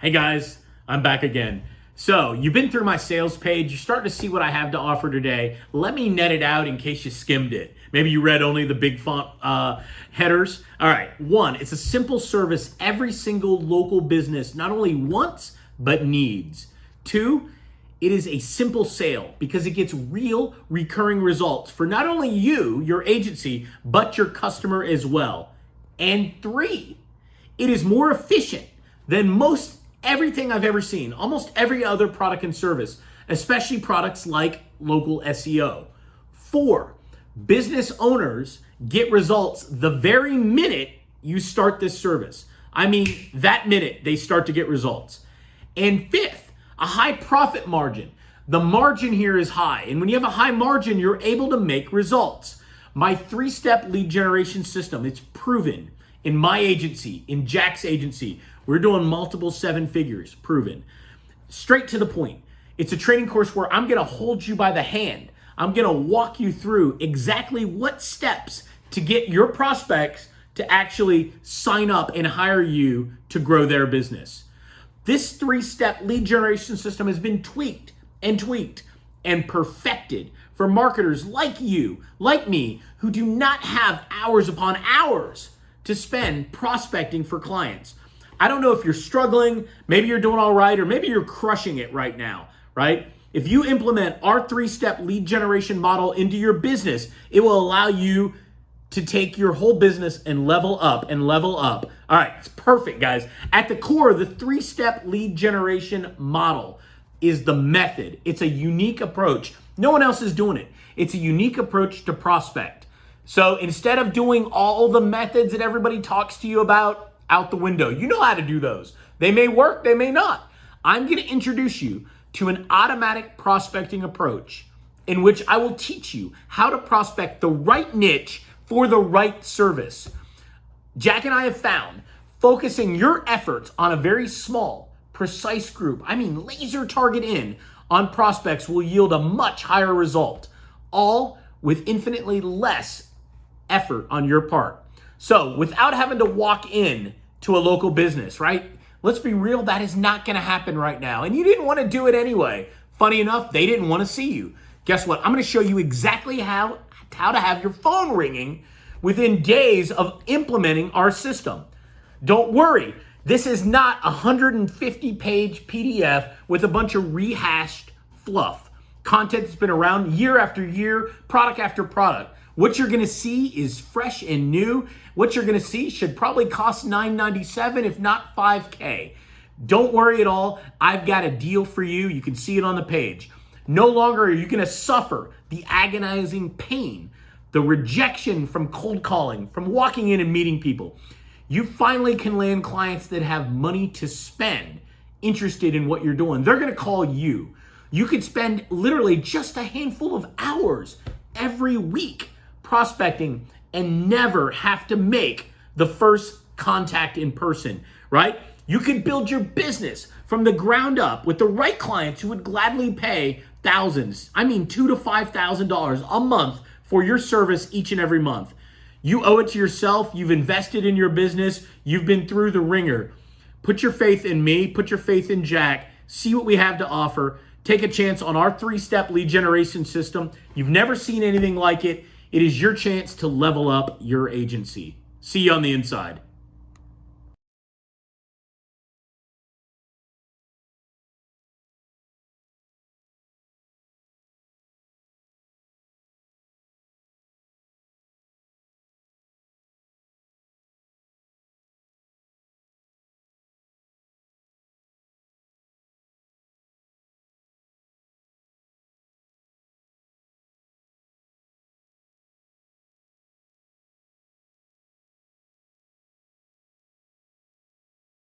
Hey guys, I'm back again. So you've been through my sales page. You're starting to see what I have to offer today. Let me net it out in case you skimmed it. Maybe you read only the big font headers. All right, one, it's a simple service every single local business not only wants, but needs. Two, it is a simple sale because it gets real recurring results for not only you, your agency, but your customer as well. And three, it is more efficient than most everything I've ever seen, almost every other product and service, especially products like local SEO. Four, business owners get results the very minute you start this service. I mean, that minute they start to get results. And fifth, a high profit margin. The margin here is high. And when you have a high margin, you're able to make results. My 3-step lead generation system, it's proven in my agency, in Jack's agency. We're doing multiple 7 figures, proven. Straight to the point. It's a training course where I'm gonna hold you by the hand. I'm gonna walk you through exactly what steps to get your prospects to actually sign up and hire you to grow their business. This 3-step lead generation system has been tweaked and perfected for marketers like you, like me, who do not have hours upon hours to spend prospecting for clients. I don't know if you're struggling, maybe you're doing all right, or maybe you're crushing it right now, right? If you implement our 3-step lead generation model into your business, it will allow you to take your whole business and level up and level up. All right, it's perfect, guys. At the core, the 3-step lead generation model is the method. It's a unique approach. No one else is doing it. It's a unique approach to prospect. So instead of doing all the methods that everybody talks to you about, out the window. You know how to do those. They may work, they may not. I'm going to introduce you to an automatic prospecting approach in which I will teach you how to prospect the right niche for the right service. Jack and I have found focusing your efforts on a very small, precise group, I mean laser target in on prospects, will yield a much higher result, all with infinitely less effort on your part. So without having to walk in to a local business, right? Let's be real, that is not gonna happen right now. And you didn't wanna do it anyway. Funny enough, they didn't wanna see you. Guess what? I'm gonna show you exactly how to have your phone ringing within days of implementing our system. Don't worry, this is not a 150-page PDF with a bunch of rehashed fluff. Content that's been around year after year, product after product. What you're gonna see is fresh and new. What you're gonna see should probably cost $9.97, if not $5K. Don't worry at all. I've got a deal for you. You can see it on the page. No longer are you gonna suffer the agonizing pain, the rejection from cold calling, from walking in and meeting people. You finally can land clients that have money to spend, interested in what you're doing. They're gonna call you. You could spend literally just a handful of hours every week prospecting and never have to make the first contact in person, right? You could build your business from the ground up with the right clients who would gladly pay thousands, I mean $2,000 to $5,000 a month for your service each and every month. You owe it to yourself. You've invested in your business. You've been through the ringer. Put your faith in me, put your faith in Jack, see what we have to offer. Take a chance on our 3-step lead generation system. You've never seen anything like it. It is your chance to level up your agency. See you on the inside.